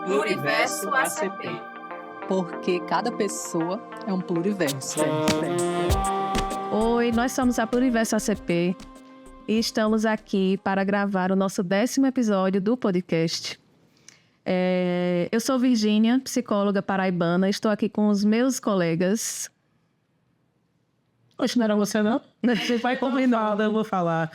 Pluriverso ACP. Porque cada pessoa é um pluriverso. Oi, nós somos a Pluriverso ACP e estamos aqui para gravar o nosso 10º episódio do podcast. Eu sou Virgínia, psicóloga paraibana, estou aqui com os meus colegas. Oxe, não era você, não? Você vai combinar, eu vou falar.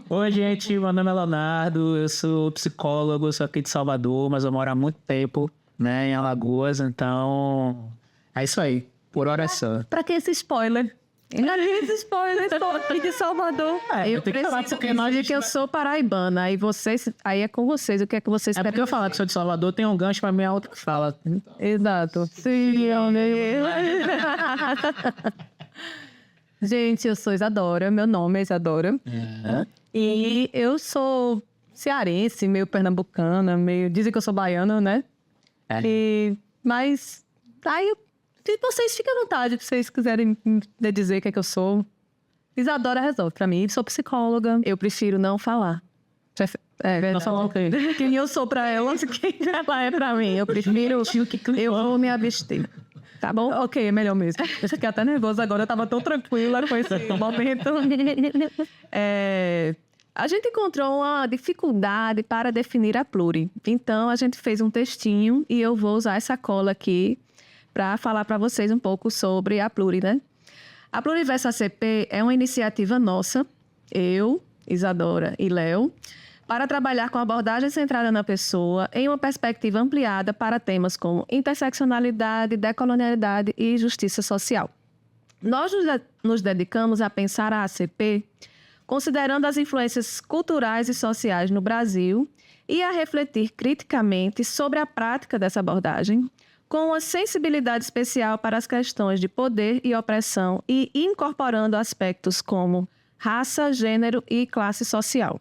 Oi, gente, meu nome é Leonardo, eu sou psicólogo, sou aqui de Salvador, mas eu moro há muito tempo, né, em Alagoas, então é isso aí, por hora é só. Pra que esse spoiler? Esse spoiler, estou aqui de Salvador. Eu tenho que falar porque nós... dizer que eu sou paraibana, aí é com vocês, o que é que vocês querem? Porque eu falar que sou de Salvador, tem um gancho pra minha outra fala. Exato. Sim, Gente, eu sou Isadora, meu nome é Isadora. E eu sou cearense, meio pernambucana, dizem que eu sou baiana, né? Mas aí vocês fiquem à vontade, se vocês quiserem me dizer o que é que eu sou. Isadora resolve pra mim, sou psicóloga, eu prefiro não falar. Não falar o quê? Quem eu sou pra ela, quem ela é pra mim. Eu prefiro, eu vou me abster. Tá bom? Ok, é melhor mesmo. Eu fiquei até nervosa agora, eu tava tão tranquila com esse momento. A gente encontrou uma dificuldade para definir a pluri. Então, a gente fez um textinho e eu vou usar essa cola aqui para falar para vocês um pouco sobre a pluri, né? A Pluriverso ACP é uma iniciativa nossa, eu, Isadora e Léo, para trabalhar com abordagem centrada na pessoa em uma perspectiva ampliada para temas como interseccionalidade, decolonialidade e justiça social. Nós nos dedicamos a pensar a ACP considerando as influências culturais e sociais no Brasil e a refletir criticamente sobre a prática dessa abordagem, com uma sensibilidade especial para as questões de poder e opressão e incorporando aspectos como raça, gênero e classe social.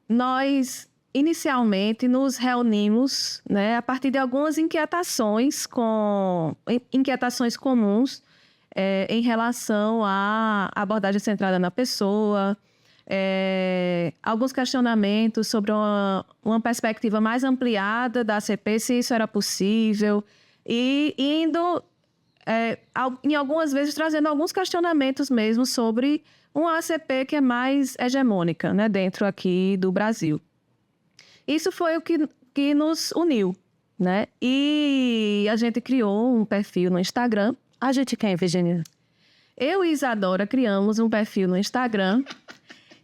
Nós, inicialmente, nos reunimos, né, a partir de algumas inquietações comuns em relação à abordagem centrada na pessoa, alguns questionamentos sobre uma perspectiva mais ampliada da ACP, se isso era possível, e indo, em algumas vezes, trazendo alguns questionamentos mesmo sobre uma ACP que é mais hegemônica, né, dentro aqui do Brasil. Isso foi o que nos uniu, né? E a gente criou um perfil no Instagram. A gente quem, Virginia? Eu e Isadora criamos um perfil no Instagram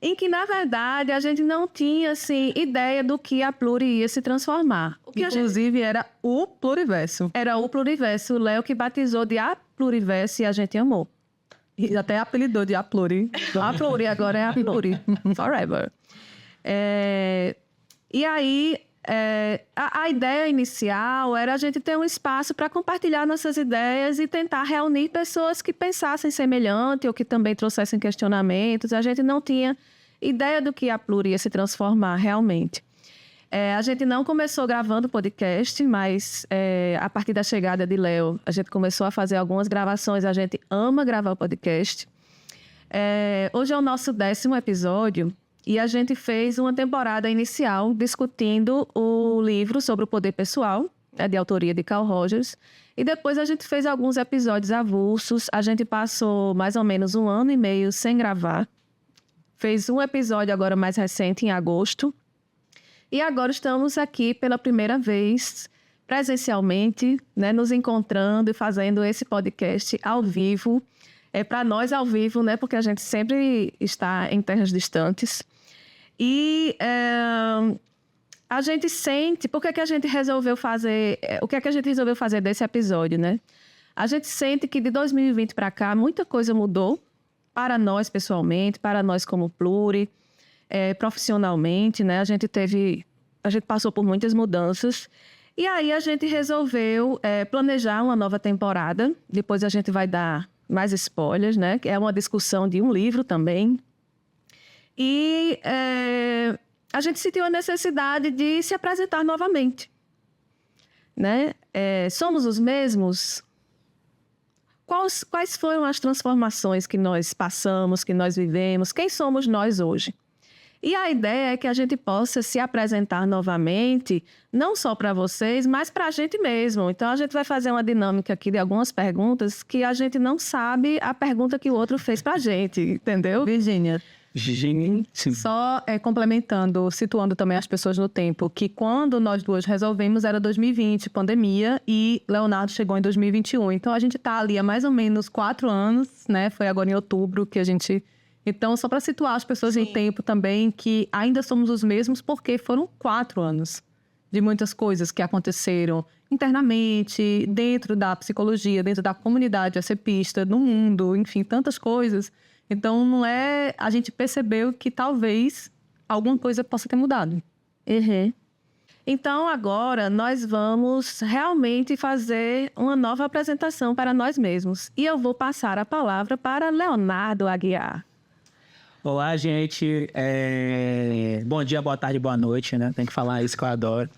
em que, na verdade, a gente não tinha, assim, ideia do que a Pluri ia se transformar. Inclusive, era o Pluriverso. Era o Pluriverso. O Léo que batizou de A Pluriverso e a gente amou. E até apelidou de A Pluri. A Pluri, agora é a Pluri. Forever. E aí, a ideia inicial era a gente ter um espaço para compartilhar nossas ideias e tentar reunir pessoas que pensassem semelhante ou que também trouxessem questionamentos. A gente não tinha ideia do que a Pluri ia se transformar realmente. A gente não começou gravando podcast, mas a partir da chegada de Léo, a gente começou a fazer algumas gravações. A gente ama gravar o podcast. Hoje é o nosso 10º episódio e a gente fez uma temporada inicial discutindo o livro sobre o poder pessoal, de autoria de Carl Rogers. E depois a gente fez alguns episódios avulsos. A gente passou mais ou menos 1 ano e meio sem gravar. Fez um episódio agora mais recente, em agosto. E agora estamos aqui pela primeira vez, presencialmente, né, nos encontrando e fazendo esse podcast ao vivo. Para nós ao vivo, né, porque a gente sempre está em terras distantes. E a gente sente... Por que que a gente resolveu fazer... O que é que a gente resolveu fazer desse episódio, né? A gente sente que de 2020 para cá, muita coisa mudou para nós pessoalmente, para nós como Pluri, profissionalmente, né? A gente passou por muitas mudanças e aí a gente resolveu planejar uma nova temporada. Depois a gente vai dar mais spoilers, né? É uma discussão de um livro também. E a gente sentiu a necessidade de se apresentar novamente, né? Somos os mesmos? Quais foram as transformações que nós passamos, que nós vivemos? Quem somos nós hoje? E a ideia é que a gente possa se apresentar novamente, não só para vocês, mas para a gente mesmo. Então, a gente vai fazer uma dinâmica aqui de algumas perguntas que a gente não sabe a pergunta que o outro fez para a gente, entendeu, Virgínia? Gente, Só complementando, situando também as pessoas no tempo, que quando nós duas resolvemos era 2020, pandemia, e Leonardo chegou em 2021. Então, a gente está ali há mais ou menos 4 anos, né? Foi agora em outubro que a gente... Então, só para situar as pessoas no tempo também, que ainda somos os mesmos, porque foram 4 anos de muitas coisas que aconteceram internamente, dentro da psicologia, dentro da comunidade acepista, no mundo, enfim, tantas coisas. Então, não é... A gente percebeu que talvez alguma coisa possa ter mudado. Uhum. Então, agora, nós vamos realmente fazer uma nova apresentação para nós mesmos. E eu vou passar a palavra para Leonardo Aguiar. olá, gente. Bom dia, boa tarde, boa noite, né? Tem que falar isso que eu adoro.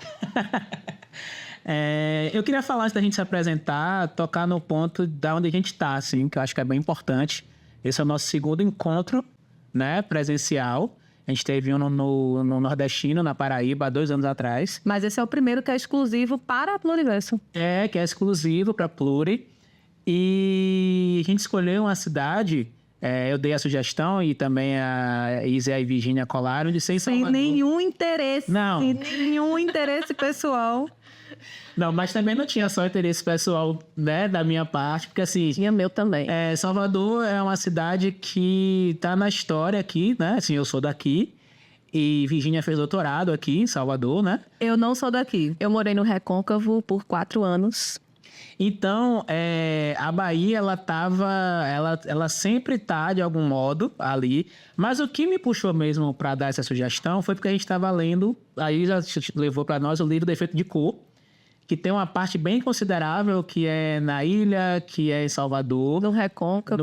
Eu queria falar, antes da gente se apresentar, tocar no ponto da onde a gente está, assim, que eu acho que é bem importante. Esse é o nosso segundo encontro, né, presencial. A gente teve um no Nordestino, na Paraíba, há 2 anos atrás. Mas esse é o primeiro que é exclusivo para a Pluriverso. Que é exclusivo para Pluri. E a gente escolheu uma cidade, eu dei a sugestão e também a Isa e a Virgínia colaram de ser em Sem Salvador. nenhum interesse. Não. Sem nenhum interesse pessoal. Não, mas também não tinha só interesse pessoal, né, da minha parte, porque assim... Tinha meu também. Salvador é uma cidade que tá na história aqui, né? Assim, eu sou daqui. E Virgínia fez doutorado aqui em Salvador, né? Eu não sou daqui. Eu morei no Recôncavo por 4 anos. Então, a Bahia, ela sempre tá, de algum modo, ali. Mas o que me puxou mesmo para dar essa sugestão foi porque a gente estava lendo, aí já levou para nós o livro Defeito de Cor, que tem uma parte bem considerável que é na ilha, que é em Salvador. No Recôncavo.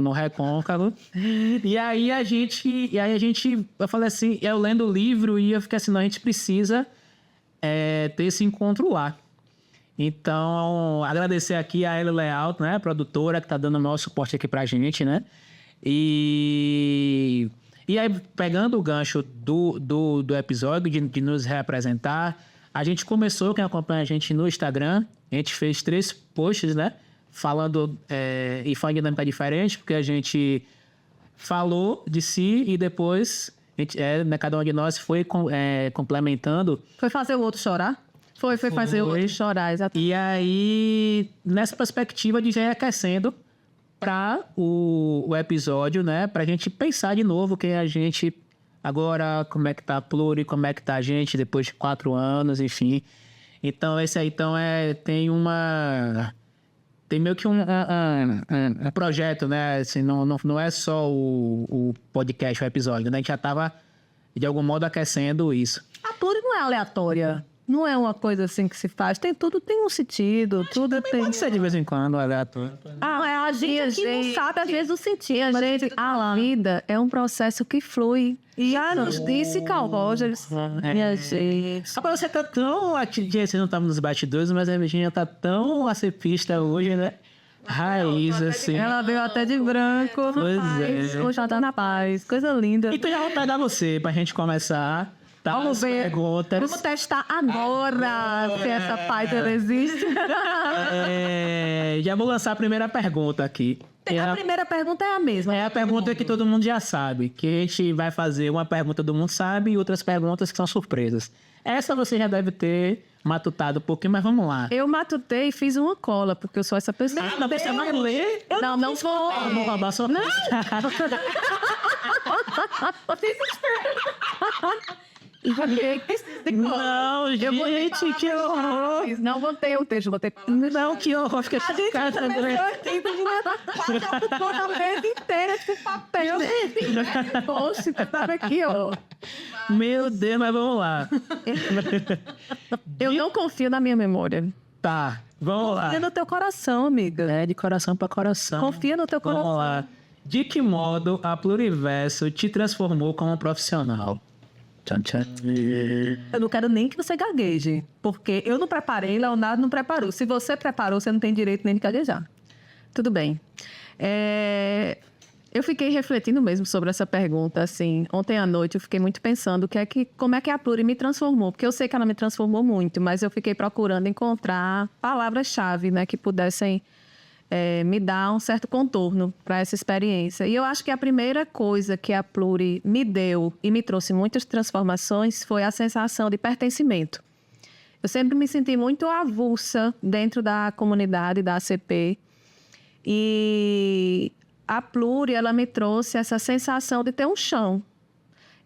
No Recôncavo. E aí a gente... Eu falei assim, eu lendo o livro e eu fiquei assim, não, a gente precisa ter esse encontro lá. Então, agradecer aqui a Ellie Leal, né, a produtora, que está dando o maior suporte aqui pra gente, né? E aí, pegando o gancho do episódio, de nos reapresentar, a gente começou, quem acompanha a gente no Instagram, a gente fez 3 posts, né? Falando, e foi uma dinâmica diferente, porque a gente falou de si e depois, cada um de nós foi complementando. Foi fazer o outro chorar? Foi fazer o outro chorar, exatamente. E aí, nessa perspectiva de já ir aquecendo para o episódio, né? Pra gente pensar de novo quem a gente... Agora, como é que tá a Pluri, como é que tá a gente depois de 4 anos, enfim. Então, esse aí tem meio que um projeto, né? Assim, não é só o podcast, o episódio, né? A gente já tava, de algum modo, aquecendo isso. A Pluri não é aleatória. Não é uma coisa assim que se faz. Tudo tem um sentido. Tudo tem... Pode ser de vez em quando, aleatório. A gente não sabe, às vezes, o sentido. A vida é um processo que flui. E já nos disse Carl Rogers. Minha gente. Rapaz, você tá tão... Você não tava nos bastidores, mas a Virgínia tá tão acepista hoje, né? Raiz, assim. Ela veio até de branco. Pois é. Hoje ela tá na paz. Coisa linda. Então já vou pegar você pra gente começar. Tá, Vamos ver. Perguntas. Vamos testar agora se essa paz ela existe. Já vou lançar a primeira pergunta aqui. A primeira pergunta é a mesma. É a pergunta que todo mundo já sabe. Que a gente vai fazer uma pergunta do mundo sabe e outras perguntas que são surpresas. Essa você já deve ter matutado um pouquinho, mas vamos lá. Eu matutei e fiz uma cola, porque eu sou essa pessoa. Mas você vai ler? Não vou. Vou roubar sua Não. Não, gente, que horror. Não botei o texto, botei. Não, que horror. Fica chocada. A vez inteira esse papel. Poxa, tava aqui, ó. Meu Deus, mas vamos lá. Eu não confio na minha memória. Tá, vamos lá. Confia no teu coração, amiga. De coração pra coração. Confia no teu coração. Vamos lá. De que modo a Pluriverso te transformou como profissional? Tchan, tchan. Eu não quero nem que você gagueje, porque eu não preparei, Leonardo não preparou. Se você preparou, você não tem direito nem de gaguejar. Tudo bem. Eu fiquei refletindo mesmo sobre essa pergunta, assim. Ontem à noite eu fiquei muito pensando como é que a Pluri me transformou. Porque eu sei que ela me transformou muito, mas eu fiquei procurando encontrar palavras-chave, né, que pudessem me dar um certo contorno para essa experiência. E eu acho que a primeira coisa que a Pluri me deu e me trouxe muitas transformações foi a sensação de pertencimento. Eu sempre me senti muito avulsa dentro da comunidade da ACP. E a Pluri, ela me trouxe essa sensação de ter um chão.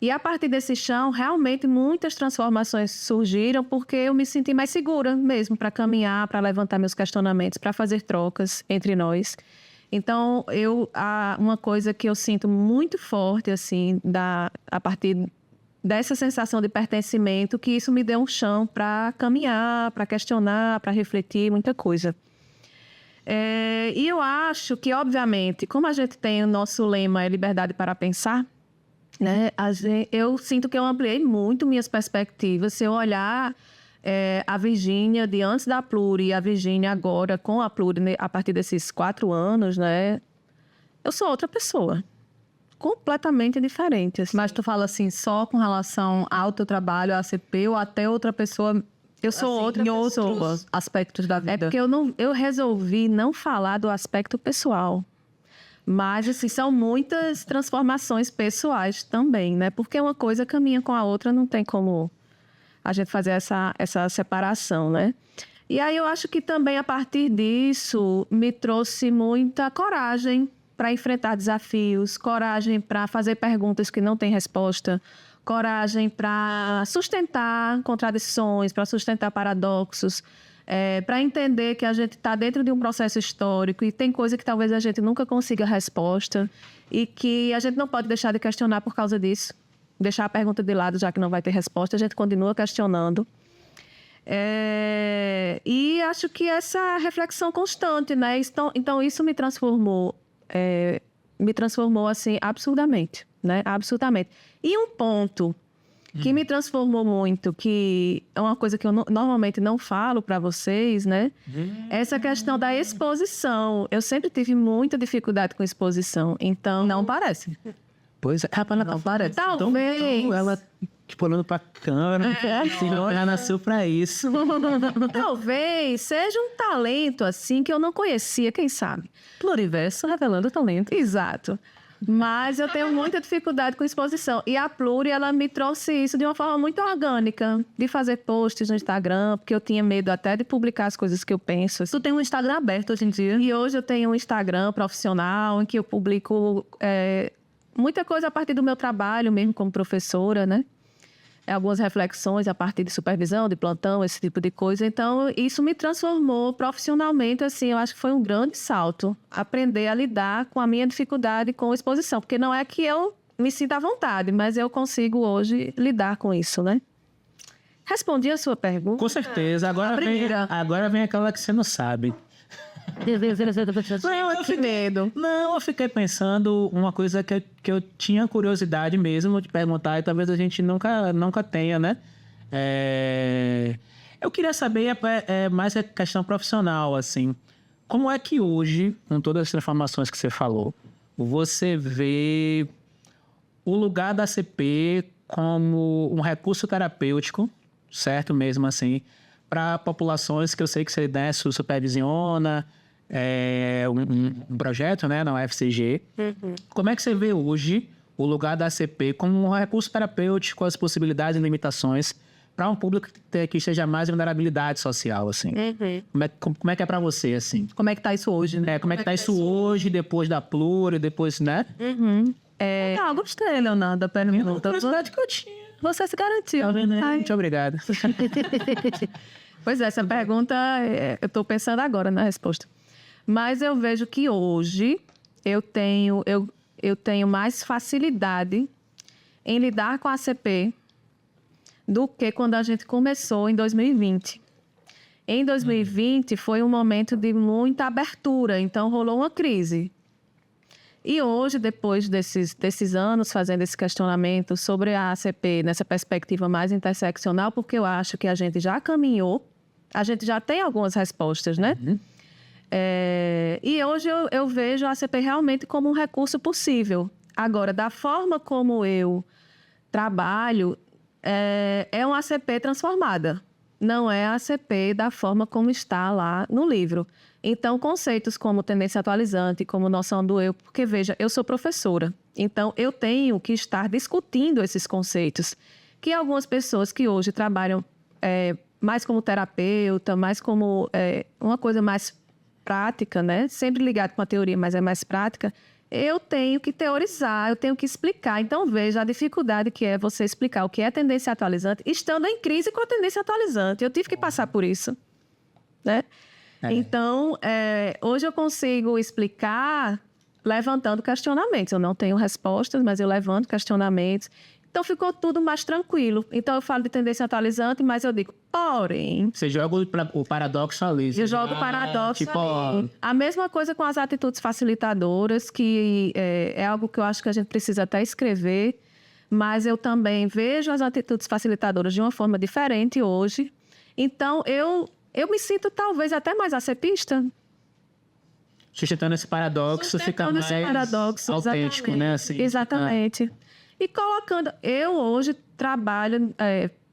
E a partir desse chão, realmente muitas transformações surgiram porque eu me senti mais segura mesmo para caminhar, para levantar meus questionamentos, para fazer trocas entre nós. Então, uma coisa que eu sinto muito forte, assim, a partir dessa sensação de pertencimento, que isso me deu um chão para caminhar, para questionar, para refletir, muita coisa. E eu acho que, obviamente, como a gente tem o nosso lema é liberdade para pensar, né, eu sinto que eu ampliei muito minhas perspectivas. Se eu olhar a Virgínia de antes da Pluri e a Virgínia agora com a Pluri, né, a partir desses 4 anos, né, eu sou outra pessoa. Completamente diferente. Assim. Mas tu fala assim, só com relação ao teu trabalho, à ACP, ou até outra pessoa... Eu sou assim, outra em pessoa. outros aspectos da vida. É porque eu resolvi não falar do aspecto pessoal. Mas, assim, são muitas transformações pessoais também, né? Porque uma coisa caminha com a outra, não tem como a gente fazer essa separação, né? E aí eu acho que também, a partir disso, me trouxe muita coragem para enfrentar desafios, coragem para fazer perguntas que não têm resposta, coragem para sustentar contradições, para sustentar paradoxos, para entender que a gente está dentro de um processo histórico e tem coisa que talvez a gente nunca consiga resposta e que a gente não pode deixar de questionar por causa disso. Deixar a pergunta de lado, já que não vai ter resposta, a gente continua questionando. E acho que essa reflexão constante, né? Então isso me transformou assim, absurdamente, né? Absurdamente. E um ponto que me transformou muito, que é uma coisa que eu normalmente não falo para vocês, né? Essa questão da exposição. Eu sempre tive muita dificuldade com exposição, então... Não parece. Pois é, rapaz, ela Não parece. Talvez. Então, ela, tipo, olhando pra câmera, senão já nasceu pra isso. Talvez seja um talento, assim, que eu não conhecia, quem sabe? Pluriverso revelando talento. Exato. Mas eu tenho muita dificuldade com exposição. E a Pluri, ela me trouxe isso de uma forma muito orgânica, de fazer posts no Instagram, porque eu tinha medo até de publicar as coisas que eu penso. Tu tem um Instagram aberto hoje em dia. E hoje eu tenho um Instagram profissional, em que eu publico muita coisa a partir do meu trabalho mesmo como professora, né? Algumas reflexões a partir de supervisão, de plantão, esse tipo de coisa. Então, isso me transformou profissionalmente, assim, eu acho que foi um grande salto. Aprender a lidar com a minha dificuldade com exposição. Porque não é que eu me sinta à vontade, mas eu consigo hoje lidar com isso, né? Respondi a sua pergunta? Com certeza. Agora vem aquela que você não sabe. Que medo. Não, eu fiquei pensando uma coisa que eu tinha curiosidade mesmo de perguntar e talvez a gente nunca tenha, né? Eu queria saber mais a questão profissional, assim. Como é que hoje, com todas as transformações que você falou, você vê o lugar da CP como um recurso terapêutico, certo mesmo assim, para populações que eu sei que você, né, supervisiona, um projeto, né, na UFCG. Como é que você vê hoje o lugar da ACP como um recurso terapêutico, as possibilidades e limitações para um público que esteja mais em vulnerabilidade social, assim? Como é que é para você, assim? Como é que tá isso hoje, né? Como é que tá isso hoje, depois da Pluri, depois, né? Gostei, Leonardo, da pergunta. Curiosidade que eu tinha. Você se garantiu. Muito obrigado. Pois é, essa pergunta, eu estou pensando agora na resposta. Mas eu vejo que hoje eu tenho mais facilidade em lidar com a ACP do que quando a gente começou em 2020. Em 2020 foi um momento de muita abertura, então rolou uma crise. E hoje, depois desses anos fazendo esse questionamento sobre a ACP nessa perspectiva mais interseccional, porque eu acho que a gente já caminhou, a gente já tem algumas respostas, né? E hoje eu vejo a ACP realmente como um recurso possível. Agora, da forma como eu trabalho, é uma ACP transformada. Não é a ACP da forma como está lá no livro. Então, conceitos como tendência atualizante, como noção do eu, porque, veja, eu sou professora, então eu tenho que estar discutindo esses conceitos, que algumas pessoas que hoje trabalham mais como terapeuta, mais como uma coisa mais prática, né? Sempre ligado com a teoria, mas é mais prática, eu tenho que teorizar, eu tenho que explicar. Então, veja a dificuldade que é você explicar o que é tendência atualizante, estando em crise com a tendência atualizante. Eu tive que passar por isso, né? Então, hoje eu consigo explicar levantando questionamentos. Eu não tenho respostas, mas eu levanto questionamentos. Então, ficou tudo mais tranquilo. Então, eu falo de tendência atualizante, mas eu digo, porém... Você joga o paradoxo ali. Eu jogo o paradoxo tipo, ali. A mesma coisa com as atitudes facilitadoras, que é algo que eu acho que a gente precisa até escrever, mas eu também vejo as atitudes facilitadoras de uma forma diferente hoje. Então, eu me sinto talvez até mais acepista. Sustentando esse paradoxo, fica mais paradoxo, autêntico, né? Assim, exatamente. E colocando... Eu hoje trabalho...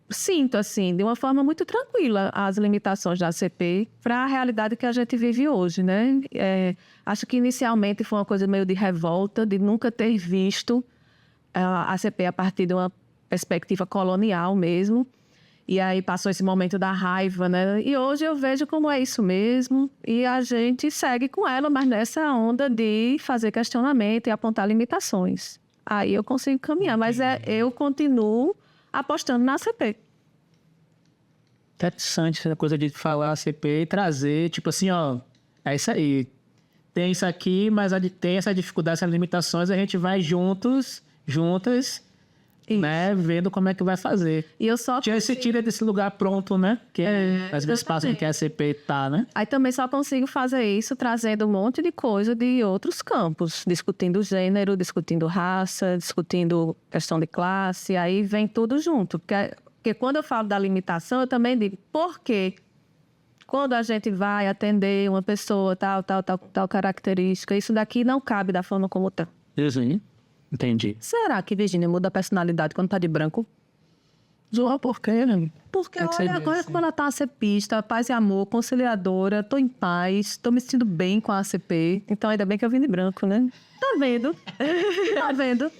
sinto, assim, de uma forma muito tranquila as limitações da ACP para a realidade que a gente vive hoje, né? Acho que inicialmente foi uma coisa meio de revolta, de nunca ter visto a ACP a partir de uma perspectiva colonial mesmo. E aí passou esse momento da raiva, né? E hoje eu vejo como é isso mesmo. E a gente segue com ela, mas nessa onda de fazer questionamento e apontar limitações. Aí eu consigo caminhar, mas eu continuo apostando na ACP. Interessante essa coisa de falar ACP e trazer, tipo assim, ó, é isso aí. Tem isso aqui, mas tem essa dificuldade, essas limitações, a gente vai juntas, né, vendo como é que vai fazer. E eu só Você tira desse lugar pronto, né? Que é o espaço em que a ACP tá, né? Aí também só consigo fazer isso trazendo um monte de coisa de outros campos, discutindo gênero, discutindo raça, discutindo questão de classe, aí vem tudo junto. Porque quando eu falo da limitação, eu também digo, por quê? Quando a gente vai atender uma pessoa, tal característica, isso daqui não cabe da forma como tá. Sim. Entendi. Será que Virgínia muda a personalidade quando tá de branco? Zoar por quê, né? Porque olha, agora como ela tá ACPista, paz e amor, conciliadora, tô em paz, tô me sentindo bem com a ACP. Então ainda bem que eu vim de branco, né? Tá vendo? Tá vendo?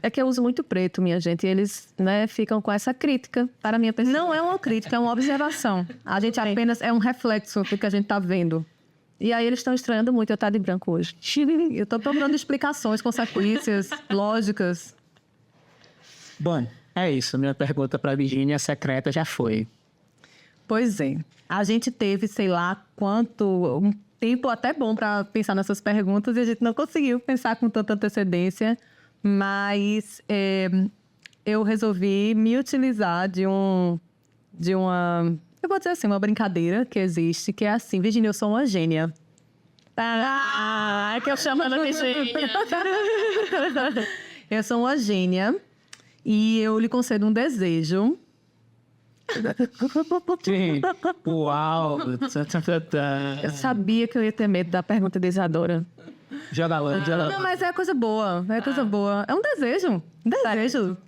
É que eu uso muito preto, minha gente, e eles, né, ficam com essa crítica para a minha pessoa. Não é uma crítica, é uma observação. A gente apenas é um reflexo do que a gente tá vendo. E aí eles estão estranhando muito eu estar de branco hoje. Eu tô procurando explicações, consequências, lógicas. Bom, é isso. Minha pergunta para a Virgínia secreta já foi. Pois é. A gente teve, sei lá, um tempo até bom para pensar nessas perguntas e a gente não conseguiu pensar com tanta antecedência, mas eu resolvi me utilizar de uma... Eu vou dizer assim, uma brincadeira que existe, que é assim, Virgínia, eu sou uma gênia. É que eu chamo ela de gênia. Eu sou uma gênia e eu lhe concedo um desejo. Sim. Uau! Eu sabia que eu ia ter medo da pergunta de Isadora. Joga lá. Não, mas é coisa boa, é coisa boa. É um desejo,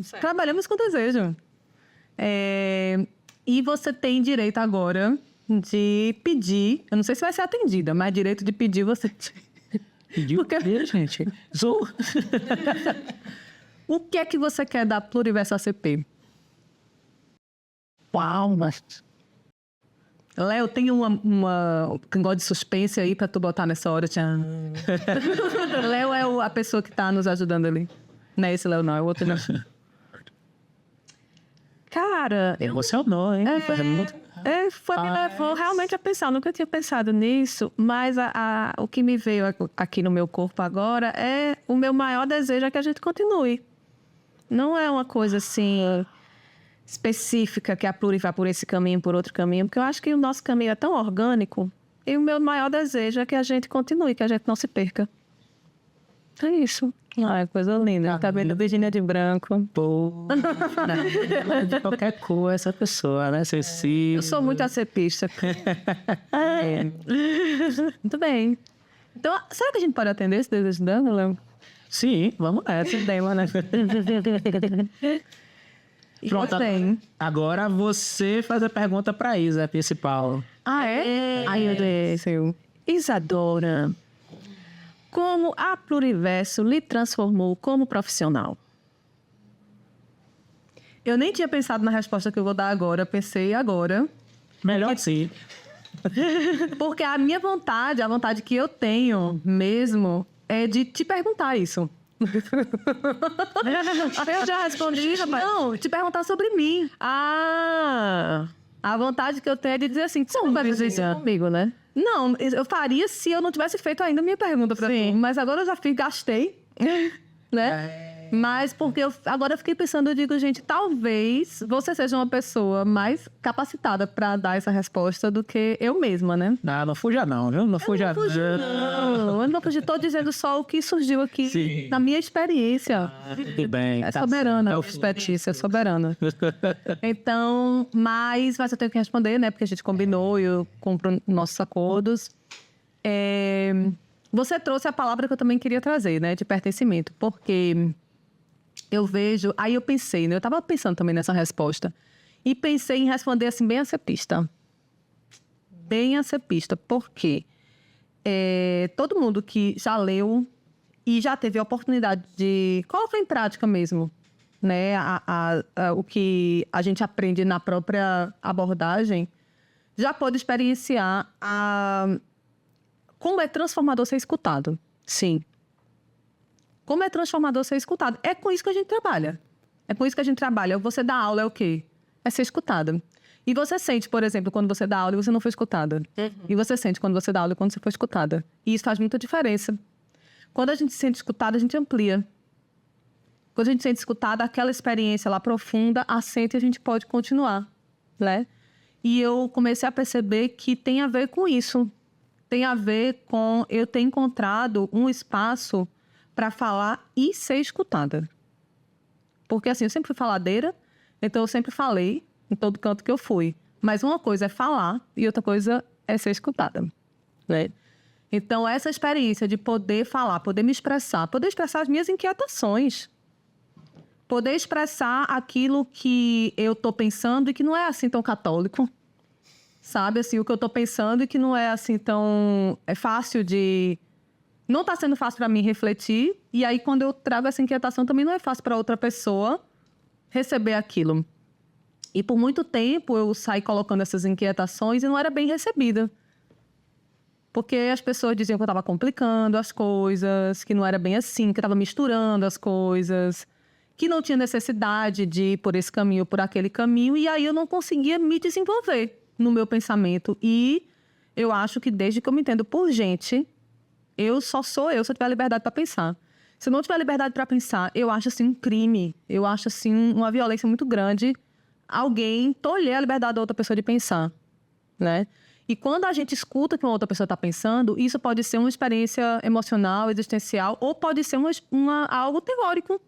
Certo. Trabalhamos com desejo. E você tem direito agora de pedir, eu não sei se vai ser atendida, mas direito de pedir você... Pediu o quê, gente? Zou. O que é que você quer da Pluriverso ACP? Uau, mas... Léo, tem um negócio de suspense aí pra tu botar nessa hora. Léo é a pessoa que tá nos ajudando ali. Não é esse Léo, não, é o outro não. Cara, Emocionou, hein? me levou realmente a pensar. Eu nunca tinha pensado nisso, mas o que me veio aqui no meu corpo agora é o meu maior desejo é que a gente continue. Não é uma coisa assim específica que a Pluri vá por esse caminho, por outro caminho, porque eu acho que o nosso caminho é tão orgânico e o meu maior desejo é que a gente continue, que a gente não se perca. É isso. Ai, coisa linda. Tá vendo Virgínia de branco. Pô, de qualquer cor essa pessoa, né? Sensível. Eu sou muito acepista. Muito bem. Então, será que a gente pode atender esse desejo dela, Léo? Sim, vamos nessa. Esse tema, né? E Pronto, você? agora você faz a pergunta pra Isa, principal. Ah, é? Ai, meu Deus. Isadora, como a Pluriverso lhe transformou como profissional? Eu nem tinha pensado na resposta que eu vou dar agora. Pensei agora. Melhor assim. Porque a minha vontade, a vontade que eu tenho mesmo, é de te perguntar isso. Eu já respondi, rapaz. Não, te perguntar sobre mim. Ah, A vontade que eu tenho é de dizer assim, não vai fazer isso comigo, né? Não, eu faria se eu não tivesse feito ainda a minha pergunta pra tu. Mas agora eu já gastei, né? Mas porque agora eu fiquei pensando, eu digo, gente, talvez você seja uma pessoa mais capacitada pra dar essa resposta do que eu mesma, né? Não fuja não, viu? Não fuja não. Não, eu não fugir. Tô dizendo só o que surgiu aqui Sim. na minha experiência. Tudo bem. É soberana, É o expertise, é soberana. Então, mas eu tenho que responder, né? Porque a gente combinou e eu cumpro nossos acordos. Você trouxe a palavra que eu também queria trazer, né? De pertencimento. Porque eu vejo... Aí eu pensei, né? Eu tava pensando também nessa resposta. E pensei em responder assim, bem acepista. Bem acepista. Por quê? Todo mundo que já leu e já teve a oportunidade de colocar em prática mesmo, né? O que a gente aprende na própria abordagem, já pode experienciar como é transformador ser escutado. Sim. Como é transformador ser escutado. É com isso que a gente trabalha. É com isso que a gente trabalha. Você dá aula é o quê? É ser escutada. E você sente, por exemplo, quando você dá aula e você não foi escutada. E você sente quando você dá aula e quando você foi escutada. E isso faz muita diferença. Quando a gente se sente escutada, a gente amplia. Quando a gente se sente escutada, aquela experiência lá profunda, assenta e a gente pode continuar, né? E eu comecei a perceber que tem a ver com isso. Tem a ver com eu ter encontrado um espaço para falar e ser escutada. Porque, assim, eu sempre fui faladeira, então eu sempre falei em todo canto que eu fui. Mas uma coisa é falar e outra coisa é ser escutada, né? Então, essa experiência de poder falar, poder me expressar, poder expressar as minhas inquietações, poder expressar aquilo que eu estou pensando e que não é assim tão católico, sabe? Assim, o que eu estou pensando e que não é assim tão... É fácil de... Não está sendo fácil para mim refletir. E aí, quando eu trago essa inquietação, também não é fácil para outra pessoa receber aquilo. E por muito tempo, eu saí colocando essas inquietações e não era bem recebida. Porque as pessoas diziam que eu estava complicando as coisas, que não era bem assim, que eu estava misturando as coisas, que não tinha necessidade de ir por esse caminho ou por aquele caminho. E aí eu não conseguia me desenvolver no meu pensamento. E eu acho que desde que eu me entendo por gente... Eu só sou eu se eu tiver liberdade para pensar. Se eu não tiver liberdade para pensar, eu acho assim um crime. Eu acho assim uma violência muito grande alguém tolher a liberdade da outra pessoa de pensar, né? E quando a gente escuta que uma outra pessoa está pensando, isso pode ser uma experiência emocional, existencial, ou pode ser algo teórico.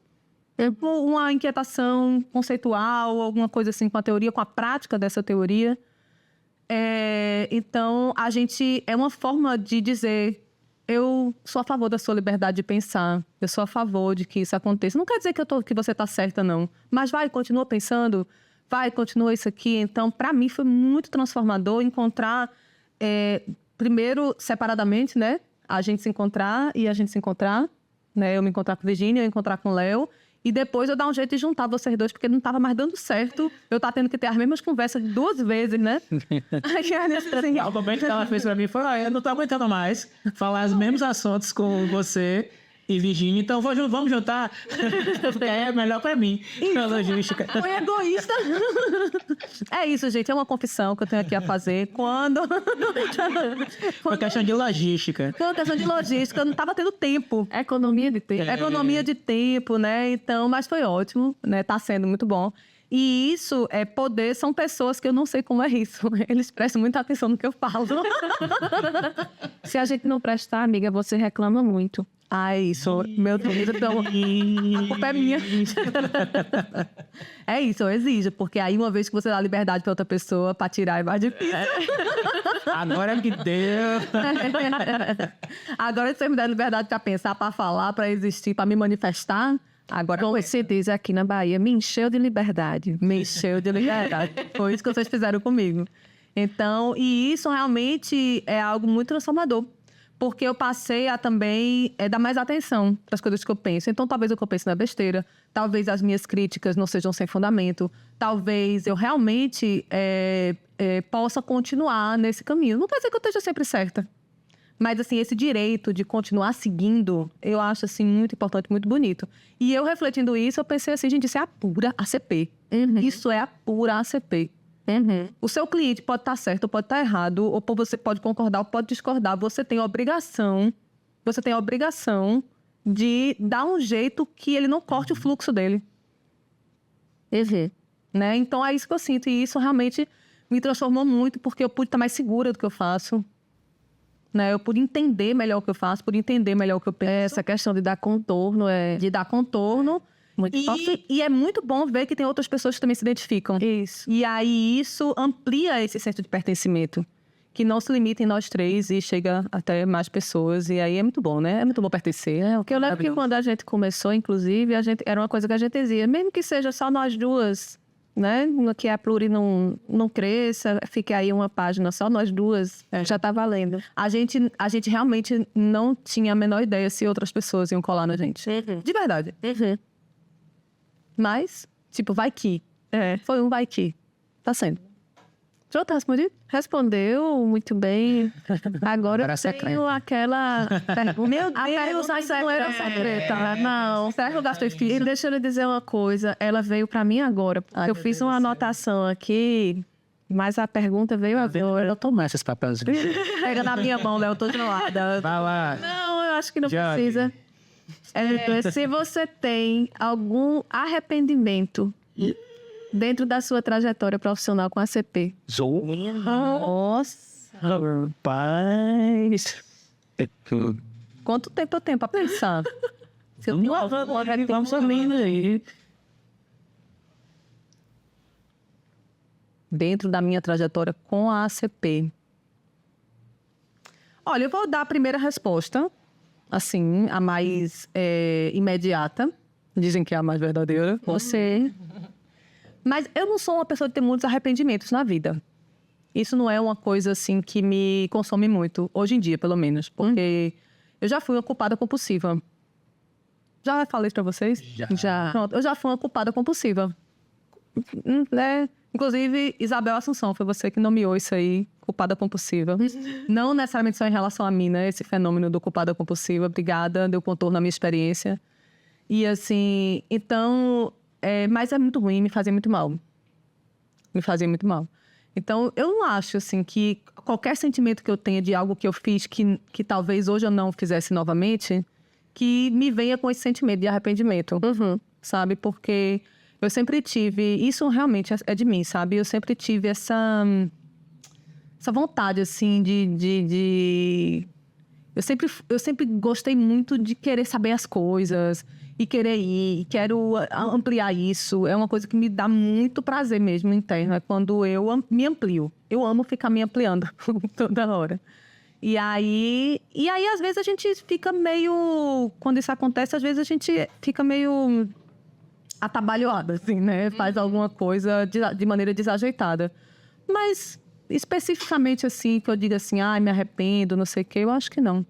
Uma inquietação conceitual, alguma coisa assim com a teoria, com a prática dessa teoria. Então, a gente... É uma forma de dizer... Eu sou a favor da sua liberdade de pensar. Eu sou a favor de que isso aconteça. Não quer dizer que você está certa, não. Mas vai, continua pensando. Vai, continua isso aqui. Então, para mim, foi muito transformador encontrar... primeiro, separadamente, né? A gente se encontrar e a gente se encontrar. Né? Eu me encontrar com a Virgínia, eu encontrar com o Léo. E depois eu dar um jeito de juntar vocês dois, porque não estava mais dando certo. Eu estava tendo que ter as mesmas conversas 2 vezes, né? O argumento que ela fez pra mim foi: eu não tô aguentando mais falar os mesmos assuntos com você e Virgínia, então vamos juntar, porque é melhor pra mim. Logística. Foi egoísta. É isso, gente. É uma confissão que eu tenho aqui a fazer. Foi questão de logística. Foi uma questão de logística. Eu não estava tendo tempo. Economia de tempo. Economia de tempo, né? Então, mas foi ótimo, né? Tá sendo muito bom. E isso é poder, são pessoas que eu não sei como é isso. Eles prestam muita atenção no que eu falo. Se a gente não prestar, amiga, você reclama muito. Ah, isso. Meu Deus, então... A culpa é minha. É isso, eu exijo. Porque aí, uma vez que você dá liberdade pra outra pessoa, pra tirar é mais difícil. Agora que deu. Agora, se você me der liberdade pra pensar, pra falar, pra existir, pra me manifestar... Agora, Como se diz aqui na Bahia, me encheu de liberdade. me encheu de liberdade. Foi isso que vocês fizeram comigo. Então, e isso realmente é algo muito transformador. Porque eu passei a também dar mais atenção para as coisas que eu penso. Então, talvez o que eu penso não é besteira. Talvez as minhas críticas não sejam sem fundamento. Talvez eu realmente possa continuar nesse caminho. Não quer dizer que eu esteja sempre certa. Mas, assim, esse direito de continuar seguindo, eu acho, assim, muito importante, muito bonito. E eu, refletindo isso, eu pensei assim, gente, isso é a pura ACP. Isso é a pura ACP. O seu cliente pode estar certo, ou pode estar errado, ou você pode concordar, ou pode discordar. Você tem a obrigação de dar um jeito que ele não corte o fluxo dele. Né? Então, é isso que eu sinto. E isso realmente me transformou muito, porque eu pude estar mais segura do que eu faço. Né? Eu pude entender melhor o que eu faço, pude entender melhor o que eu penso. Essa questão de dar contorno De dar contorno. E é muito bom ver que tem outras pessoas que também se identificam. Isso. E aí isso amplia esse senso de pertencimento. Que não se limita em nós três e chega até mais pessoas. E aí é muito bom, né? É muito bom pertencer. Porque eu lembro que quando a gente começou, inclusive, era uma coisa que a gente dizia, mesmo que seja só nós duas, né? Que a Pluri não cresça, fique aí uma página só nós duas, já tá valendo. A gente realmente não tinha a menor ideia se outras pessoas iam colar na gente. De verdade. Mas, tipo, vai que. Foi um vai que. Tá sendo. Já tá respondido? Respondeu muito bem. Agora eu Agora tenho aquela pergunta. Meu A Deus, pergunta não era secreta, não. Será que eu gastei E ficha? deixa eu lhe dizer uma coisa, ela veio pra mim agora. Porque eu fiz uma anotação aqui, mas a pergunta veio agora. Eu tomar esses papelzinhos. Pega na minha mão, Léo, eu tô gelada. Vai lá. Não, eu acho que não Jogue. precisa. Se você tem algum arrependimento dentro da sua trajetória profissional com a CP. Nossa. Rapaz. Quanto tempo eu tenho pra pensar? Se eu tenho Vamos subindo aí. dentro da minha trajetória com a ACP. Olha, eu vou dar a primeira resposta, assim, a mais imediata. Dizem que é a mais verdadeira. Você. Mas eu não sou uma pessoa de ter muitos arrependimentos na vida. Isso não é uma coisa, assim, que me consome muito. Hoje em dia, pelo menos. Porque eu já fui uma culpada compulsiva. Já falei isso pra vocês? Já. Pronto, eu já fui uma culpada compulsiva. Né? Inclusive, Isabel Assunção, foi você que nomeou isso aí, culpada compulsiva. Não necessariamente só em relação a mim, né? Esse fenômeno do culpada compulsiva. Obrigada, deu contorno na minha experiência. E assim, então... mas é muito ruim, me fazia muito mal. Me fazia muito mal. Então, eu não acho, assim, que qualquer sentimento que eu tenha de algo que eu fiz que talvez hoje eu não fizesse novamente, que me venha com esse sentimento de arrependimento, sabe? Porque eu sempre tive... Isso realmente é de mim, sabe? Eu sempre tive essa vontade, assim, Eu sempre gostei muito de querer saber as coisas e querer ir, e quero ampliar isso. É uma coisa que me dá muito prazer mesmo interno, é quando eu me amplio. Eu amo ficar me ampliando toda hora. E aí, às vezes, a gente fica meio... Quando isso acontece, às vezes a gente fica meio atabalhoada, assim, né? Faz alguma coisa de maneira desajeitada. Mas, especificamente, assim, que eu diga assim, me arrependo, não sei o quê, eu acho que não.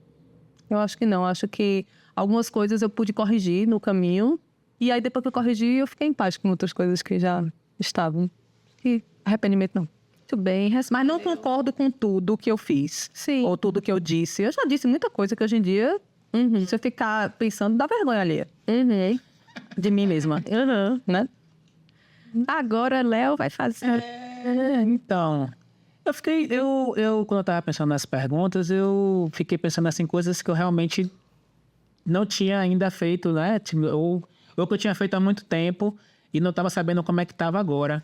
Eu acho que não. Eu acho que algumas coisas eu pude corrigir no caminho. E aí, depois que eu corrigi, eu fiquei em paz com outras coisas que já estavam. E arrependimento, não. Muito bem. Mas não concordo com tudo que eu fiz. Sim. Ou tudo que eu disse. Eu já disse muita coisa que hoje em dia, se eu ficar pensando, dá vergonha alheia. De mim mesma. Né? Agora, Léo vai fazer... Então... Eu quando eu tava pensando nas perguntas, eu fiquei pensando assim, coisas que eu realmente não tinha ainda feito, né? Ou que eu tinha feito há muito tempo e não estava sabendo como é que estava agora.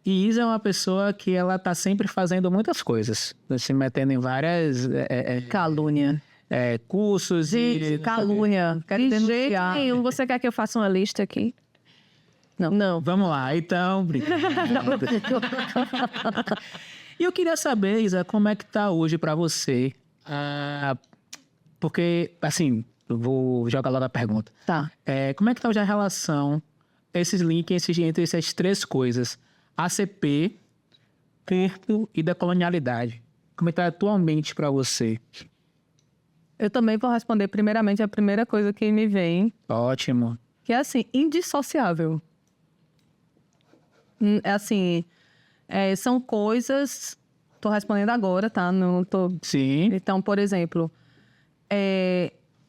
E Isa é uma pessoa que ela tá sempre fazendo muitas coisas, se metendo em várias... Calúnia. cursos Gente, calúnia. Quero De jeito denunciar. nenhum. Você quer que eu faça uma lista aqui? Não. Vamos lá, então, E eu queria saber, Isa, como é que tá hoje para você? Porque, assim, eu vou jogar logo a pergunta. Tá. Como é que tá hoje a relação, esses links entre essas três coisas? ACP, corpo e decolonialidade. Como é que tá atualmente para você? Eu também vou responder primeiramente a primeira coisa que me vem, Ótimo. que é assim, indissociável. Assim, são coisas... Tô respondendo agora, tá? Não tô... Sim. Então, por exemplo,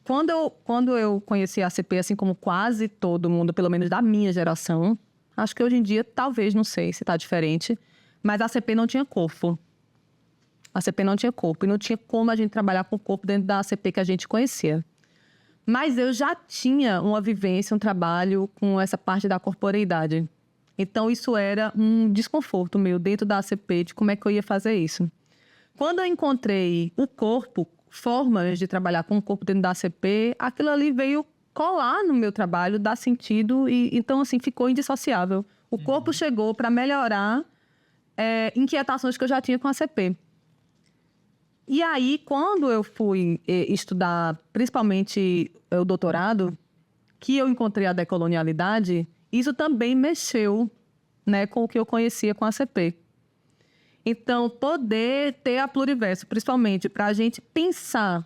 quando eu conheci a ACP, assim como quase todo mundo, pelo menos da minha geração, acho que hoje em dia, talvez, não sei se tá diferente, mas a ACP não tinha corpo. A ACP não tinha corpo e não tinha como a gente trabalhar com o corpo dentro da ACP que a gente conhecia. Mas eu já tinha uma vivência, um trabalho com essa parte da corporeidade. Então, isso era um desconforto meu dentro da ACP de como é que eu ia fazer isso. Quando eu encontrei o corpo, formas de trabalhar com o corpo dentro da ACP, aquilo ali veio colar no meu trabalho, dar sentido e, então, assim, ficou indissociável. O corpo chegou para melhorar inquietações que eu já tinha com a ACP. E aí, quando eu fui estudar, principalmente o doutorado, que eu encontrei a decolonialidade, isso também mexeu, né, com o que eu conhecia com a ACP. Então, poder ter a Pluriverso, principalmente para a gente pensar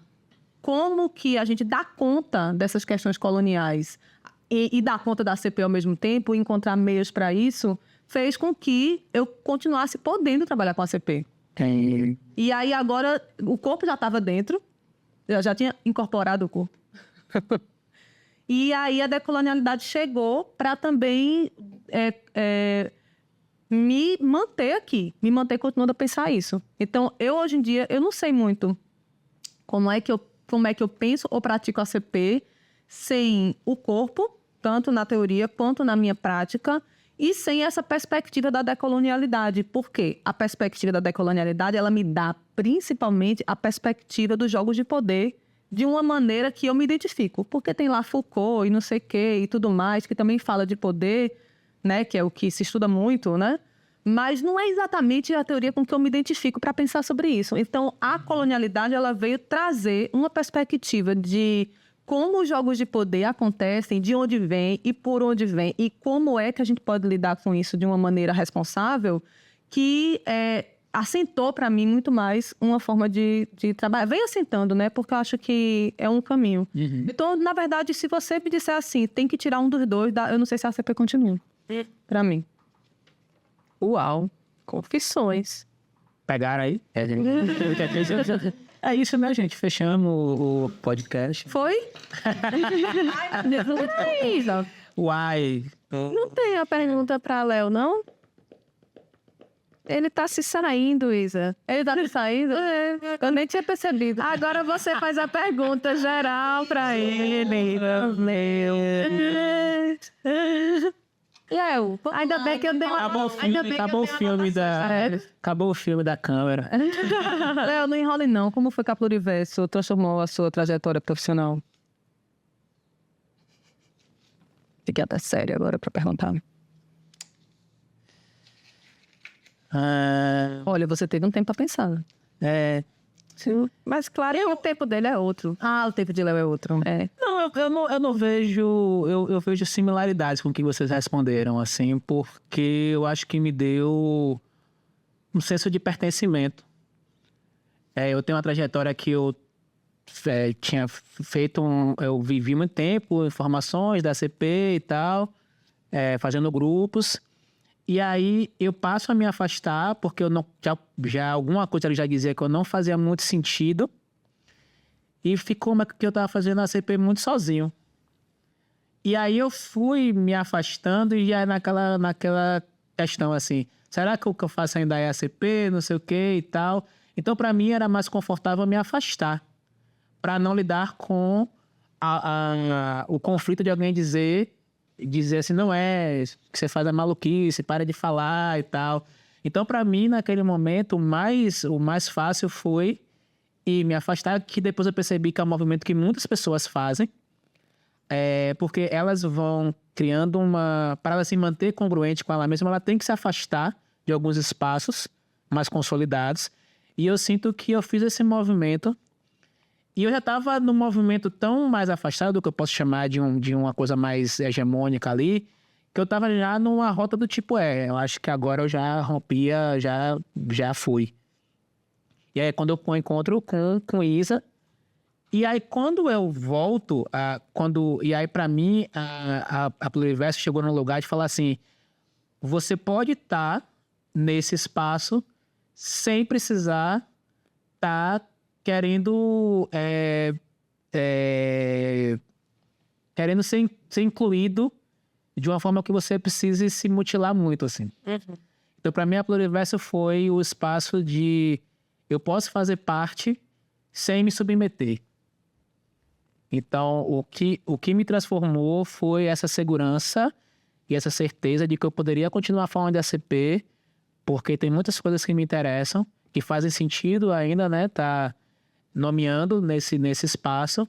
como que a gente dá conta dessas questões coloniais e dar conta da ACP ao mesmo tempo, encontrar meios para isso, fez com que eu continuasse podendo trabalhar com a ACP. E aí, agora, o corpo já estava dentro, eu já tinha incorporado o corpo. E aí, a decolonialidade chegou para também me manter aqui, me manter continuando a pensar isso. Então, eu, hoje em dia, eu não sei muito como é que eu penso ou pratico a ACP sem o corpo, tanto na teoria quanto na minha prática, e sem essa perspectiva da decolonialidade. Por quê? A perspectiva da decolonialidade, ela me dá principalmente a perspectiva dos jogos de poder de uma maneira que eu me identifico. Porque tem lá Foucault e não sei o quê e tudo mais, que também fala de poder, né? Que é o que se estuda muito, né? Mas não é exatamente a teoria com que eu me identifico para pensar sobre isso. Então, a colonialidade, ela veio trazer uma perspectiva de como os jogos de poder acontecem, de onde vem e por onde vem, e como é que a gente pode lidar com isso de uma maneira responsável, que assentou para mim muito mais uma forma de trabalhar. Vem assentando, né? Porque eu acho que é um caminho. Uhum. Então, na verdade, se você me disser assim, tem que tirar um dos dois, eu não sei se a ACP continua. Para mim. Uau. Confissões. Pegaram aí? É isso, né, gente? Fechamos o podcast. Foi? Isa, Uai. não tem a pergunta para Léo, não? Ele tá se saindo, Isa. Ele tá me saindo? Eu nem tinha percebido. Agora você faz a pergunta geral para ele. Léo, ainda bem que eu dei uma... Acabou o filme da câmera. Léo, não enrole não. Como foi que a Pluriverso transformou a sua trajetória profissional? Fiquei até sério agora para perguntar. Olha, você teve um tempo para pensar. Sim. Mas claro que o tempo dele é outro. Ah, o tempo de Léo é outro. Não, eu não vejo... Eu vejo similaridades com o que vocês responderam, assim, porque eu acho que me deu um senso de pertencimento. Eu tenho uma trajetória que eu tinha feito... Eu vivi muito tempo, informações da CP e tal, fazendo grupos. E aí eu passo a me afastar, porque eu não, já alguma coisa ele já dizia que eu não fazia muito sentido. E ficou que eu estava fazendo a CP muito sozinho. E aí eu fui me afastando e já naquela questão assim, será que o que eu faço ainda é a CP, não sei o que e tal. Então, para mim, era mais confortável me afastar, para não lidar com o conflito de alguém dizer assim, não é, o que você faz é maluquice, para de falar e tal. Então, para mim, naquele momento, o mais fácil foi e me afastar, que depois eu percebi que é um movimento que muitas pessoas fazem, porque elas vão criando para ela se manter congruente com ela mesma, ela tem que se afastar de alguns espaços mais consolidados. E eu sinto que eu fiz esse movimento e eu já estava num movimento tão mais afastado, que eu posso chamar de uma coisa mais hegemônica ali, que eu estava já numa rota do tipo, eu acho que agora eu já rompia, já fui. E aí quando eu encontro com Isa, e aí quando eu volto, e aí para mim a Pluriverso chegou num lugar de falar assim, você pode estar nesse espaço sem precisar estar querendo ser incluído de uma forma que você precise se mutilar muito, assim. Então, para mim, a Pluriverso foi o espaço de eu posso fazer parte sem me submeter. Então, o que me transformou foi essa segurança e essa certeza de que eu poderia continuar falando de ACP, porque tem muitas coisas que me interessam, que fazem sentido ainda, né? Tá nomeando nesse espaço,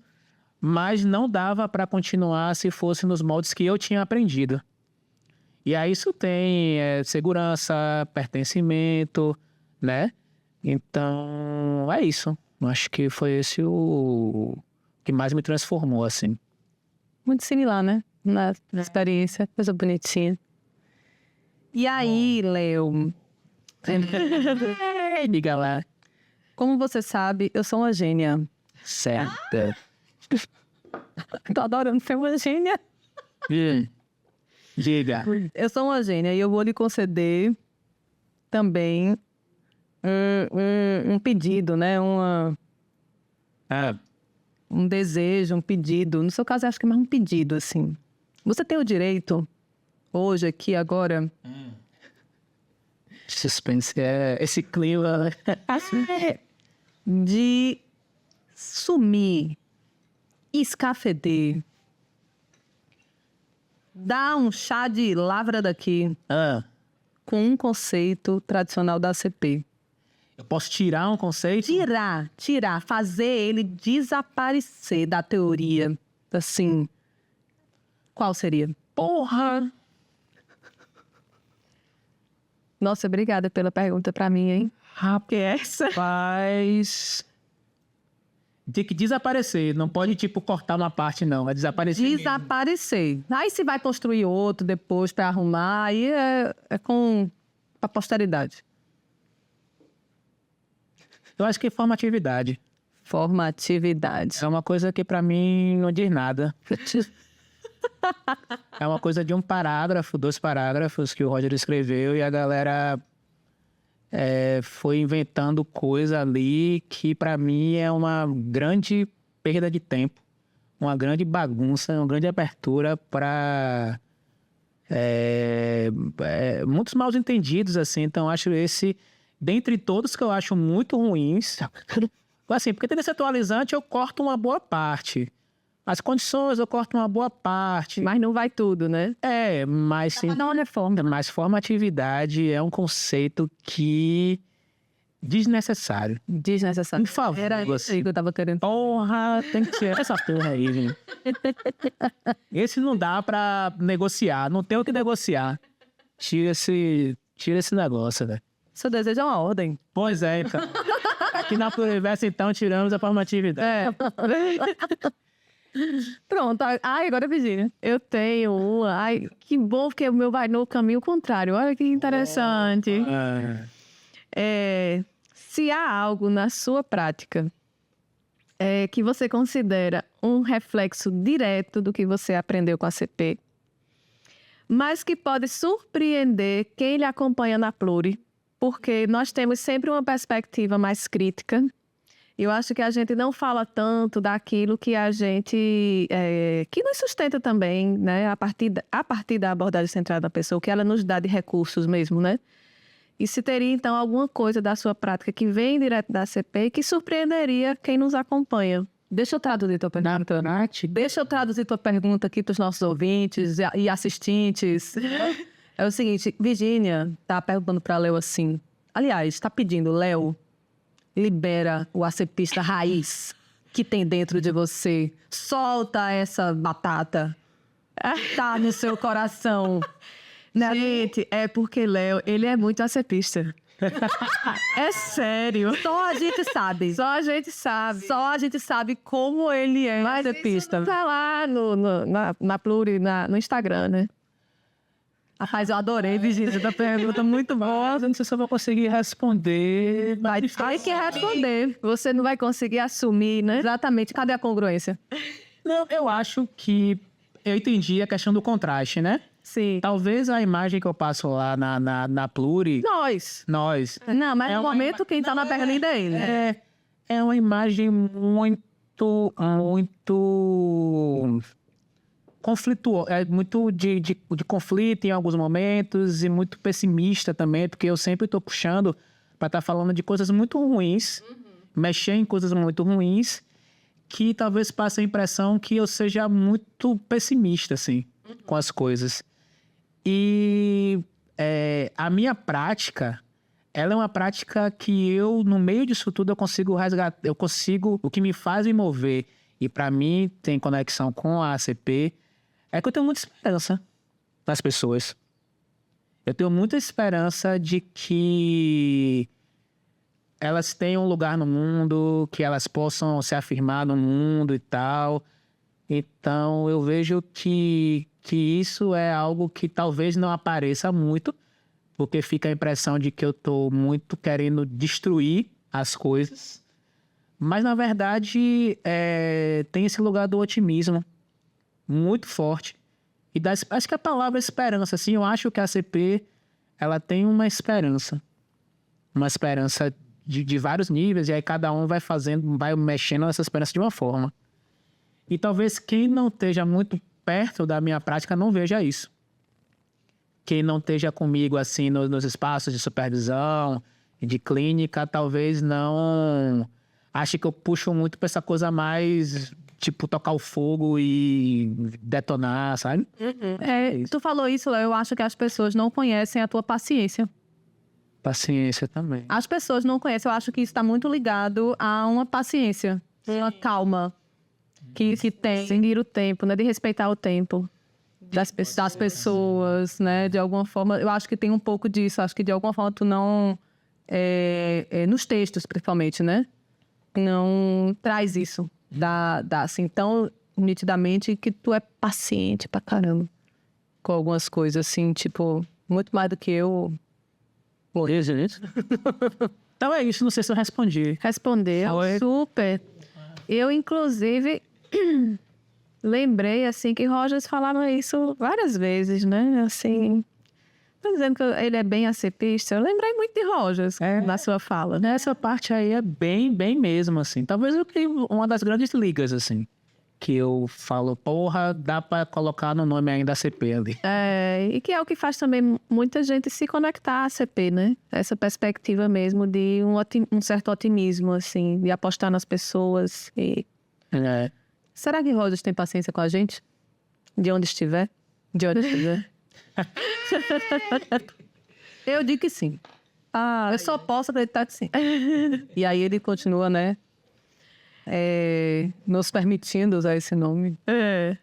mas não dava para continuar se fosse nos moldes que eu tinha aprendido. E aí isso tem segurança, pertencimento, né? Então, é isso. Acho que foi esse o que mais me transformou, assim. Muito similar, né? Na experiência, coisa bonitinha. E aí, Léo? Diga lá. Como você sabe, eu sou uma gênia. Certo. Tô adorando ser uma gênia. Diga. Eu sou uma gênia e eu vou lhe conceder também um pedido, né? Um desejo, um pedido. No seu caso, eu acho que é mais um pedido, assim. Você tem o direito, hoje, aqui, agora... Suspense, esse clima... de sumir, escafeder, dar um chá de lavra daqui com um conceito tradicional da ACP. Eu posso tirar um conceito? Tirar, fazer ele desaparecer da teoria. Assim, qual seria? Porra! Nossa, obrigada pela pergunta pra mim, hein? Essa? Mas... tem que desaparecer. Não pode, tipo, cortar uma parte, não. É desaparecer mesmo. Desaparecer. Aí se vai construir outro depois pra arrumar, aí é pra posteridade. Eu acho que é formatividade. Formatividade. É uma coisa que pra mim não diz nada. É uma coisa de um parágrafo, 2 parágrafos que o Roger escreveu e a galera foi inventando coisa ali que pra mim é uma grande perda de tempo, uma grande bagunça, uma grande abertura para muitos mal entendidos, assim. Então acho esse, dentre todos que eu acho muito ruins, assim, porque tendência atualizante eu corto uma boa parte. As condições eu corto uma boa parte. Mas não vai tudo, né? Mas sim. Não, é forma. Mas formatividade é um conceito que... desnecessário. Desnecessário. Por favor. Era isso aí que eu tava querendo. Porra, tem que tirar essa porra aí, gente. Esse não dá pra negociar. Não tem o que negociar. Tira esse negócio, velho. Seu desejo é uma ordem. Pois é, então. Aqui na Pluriverso, então, tiramos a formatividade. Pronto. Ai, agora, Virgínia. Eu tenho uma. Ai, que bom, porque o meu vai no caminho contrário. Olha que interessante. Se há algo na sua prática que você considera um reflexo direto do que você aprendeu com a CP, mas que pode surpreender quem lhe acompanha na Pluri, porque nós temos sempre uma perspectiva mais crítica. Eu acho que a gente não fala tanto daquilo que a gente... que nos sustenta também, né? A partir da abordagem centrada na pessoa, o que ela nos dá de recursos mesmo, né? E se teria, então, alguma coisa da sua prática que vem direto da CP e que surpreenderia quem nos acompanha. Deixa eu traduzir tua pergunta. Deixa eu traduzir tua pergunta aqui para os nossos ouvintes e assistentes. É o seguinte, Virgínia tá perguntando para Léo assim... Aliás, está pedindo, Léo... libera o acepista raiz que tem dentro de você. Solta essa batata. Tá no seu coração. Né? Gente, é porque Léo, ele é muito acepista. É sério. Só a gente sabe. Só a gente sabe. Só a gente sabe como ele é Mas acepista. isso tá lá na Pluri, no Instagram, né? Rapaz, eu adorei, Virgínia, da pergunta muito boa. Não sei se eu vou conseguir responder. Vai ter que responder. Você não vai conseguir assumir, né? Exatamente. Cadê a congruência? Não, eu acho que eu entendi a questão do contraste, né? Sim. Talvez a imagem que eu passo lá na Pluri, Nós. Não, mas É no uma momento quem tá na berlinda é ele. é uma imagem muito conflituosa, é muito de conflito em alguns momentos e muito pessimista também, porque eu sempre estou puxando para estar falando de coisas muito ruins, mexer em coisas muito ruins, que talvez passe a impressão que eu seja muito pessimista, assim, com as coisas. E a minha prática, ela é uma prática que eu, no meio disso tudo, eu consigo resgatar, o que me faz me mover, e para mim tem conexão com a ACP, é que eu tenho muita esperança nas pessoas. Eu tenho muita esperança de que elas tenham um lugar no mundo, que elas possam se afirmar no mundo e tal. Então, eu vejo que isso é algo que talvez não apareça muito, porque fica a impressão de que eu estou muito querendo destruir as coisas. Mas, na verdade, tem esse lugar do otimismo muito forte. E acho que a palavra esperança, assim, eu acho que a ACP, ela tem uma esperança. Uma esperança de vários níveis, e aí cada um vai mexendo nessa esperança de uma forma. E talvez quem não esteja muito perto da minha prática não veja isso. Quem não esteja comigo, assim, nos espaços de supervisão, de clínica, talvez não ache que eu puxo muito para essa coisa mais, tipo, tocar o fogo e detonar, sabe? Tu falou isso, Léo, eu acho que as pessoas não conhecem a tua paciência. Paciência também. As pessoas não conhecem, eu acho que isso está muito ligado a uma paciência, uma calma que tem. Seguir o tempo, né? De respeitar o tempo. Das pessoas, né? De alguma forma, eu acho que tem um pouco disso. Acho que de alguma forma tu não... nos textos, principalmente, né? Não traz isso. Assim, tão nitidamente que tu é paciente pra caramba. Com algumas coisas, assim, tipo... Muito mais do que eu... Então é isso, não sei se eu respondi. Respondeu, Foi. super. Eu, inclusive... Lembrei, assim, que Rogers falava isso várias vezes, né? Assim, tô dizendo que ele é bem acepista. Eu lembrei muito de Rogers na sua fala, né? Nessa parte aí é bem mesmo, assim. Talvez eu crie uma das grandes ligas, assim. Que eu falo, porra, dá pra colocar no nome ainda ACP ali. E que é o que faz também muita gente se conectar à ACP, né? Essa perspectiva mesmo de um certo otimismo, assim, de apostar nas pessoas. Será que Rogers tem paciência com a gente? De onde estiver? De onde estiver? Eu digo que sim. Eu só posso acreditar que sim. E aí ele continua, né? Nos permitindo usar esse nome. É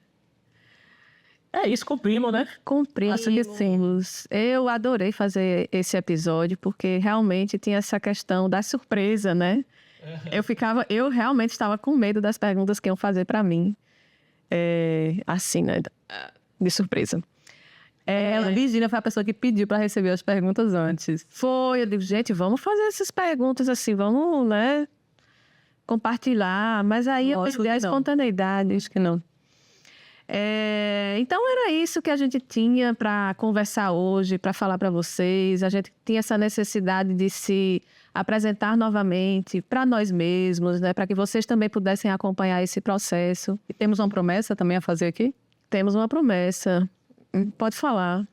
isso, cumprimos, né? Cumprimos. Eu adorei fazer esse episódio, porque realmente tinha essa questão da surpresa, né? Eu realmente estava com medo das perguntas que iam fazer para mim. Assim, né? De surpresa. A Virgínia foi a pessoa que pediu para receber as perguntas antes. Eu digo, gente, vamos fazer essas perguntas assim, vamos, né? Compartilhar. Mas aí eu perdi a espontaneidade. Acho que não. Então era isso que a gente tinha para conversar hoje, para falar para vocês. A gente tinha essa necessidade de se apresentar novamente para nós mesmos, né? Para que vocês também pudessem acompanhar esse processo. E temos uma promessa também a fazer aqui? Temos uma promessa. Pode falar.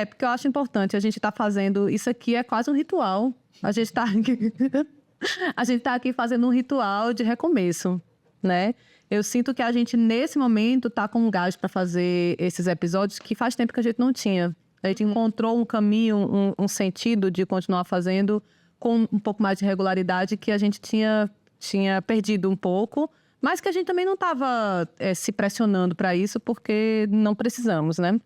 Porque eu acho importante. A gente está fazendo... Isso aqui é quase um ritual. A gente está aqui fazendo um ritual de recomeço, né? Eu sinto que a gente, nesse momento, está com um gás para fazer esses episódios que faz tempo que a gente não tinha. A gente encontrou um caminho, um sentido de continuar fazendo com um pouco mais de regularidade que a gente tinha perdido um pouco, mas que a gente também não estava se pressionando para isso, porque não precisamos, né?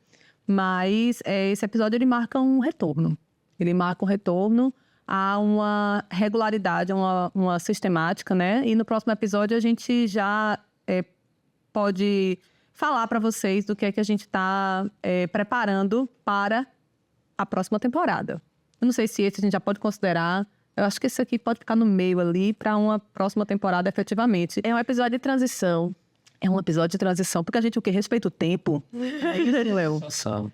Mas esse episódio, ele marca um retorno. Ele marca um retorno a uma regularidade, a uma sistemática, né? E no próximo episódio a gente já pode falar para vocês do que é que a gente está preparando para a próxima temporada. Eu não sei se esse a gente já pode considerar. Eu acho que esse aqui pode ficar no meio ali para uma próxima temporada, efetivamente. É um episódio de transição. É um episódio de transição, porque a gente respeita o tempo. É isso, Léo. Nossa.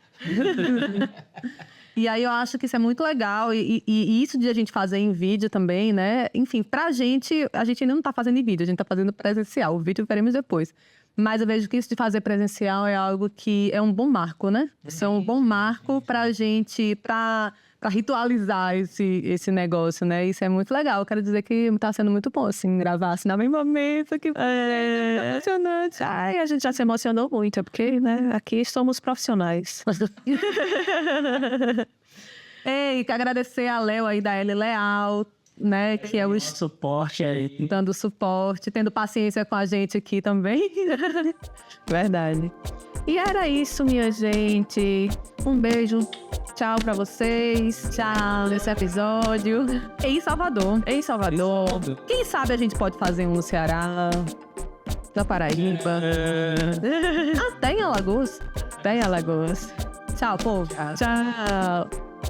E aí eu acho que isso é muito legal. E isso de a gente fazer em vídeo também, né? Enfim, pra gente, a gente ainda não tá fazendo em vídeo, a gente tá fazendo presencial. O vídeo veremos depois. Mas eu vejo que isso de fazer presencial é algo que é um bom marco, né? Isso é um bom marco pra gente, pra ritualizar esse negócio, né? Isso é muito legal. Eu quero dizer que tá sendo muito bom, assim, gravar assim no mesmo momento. Que é emocionante. Ai, a gente já se emocionou muito, porque, né, aqui somos profissionais. Ei, quero agradecer a Léo aí da L Leal, né? Que é o Suporte aí. dando suporte, tendo paciência com a gente aqui também. Verdade. E era isso, minha gente. Um beijo. Tchau pra vocês. Tchau nesse episódio. Em Salvador. Em Salvador. Quem sabe a gente pode fazer um no Ceará, Na Paraíba. até em Alagoas. Até em Alagoas. Tchau, povo. Tchau.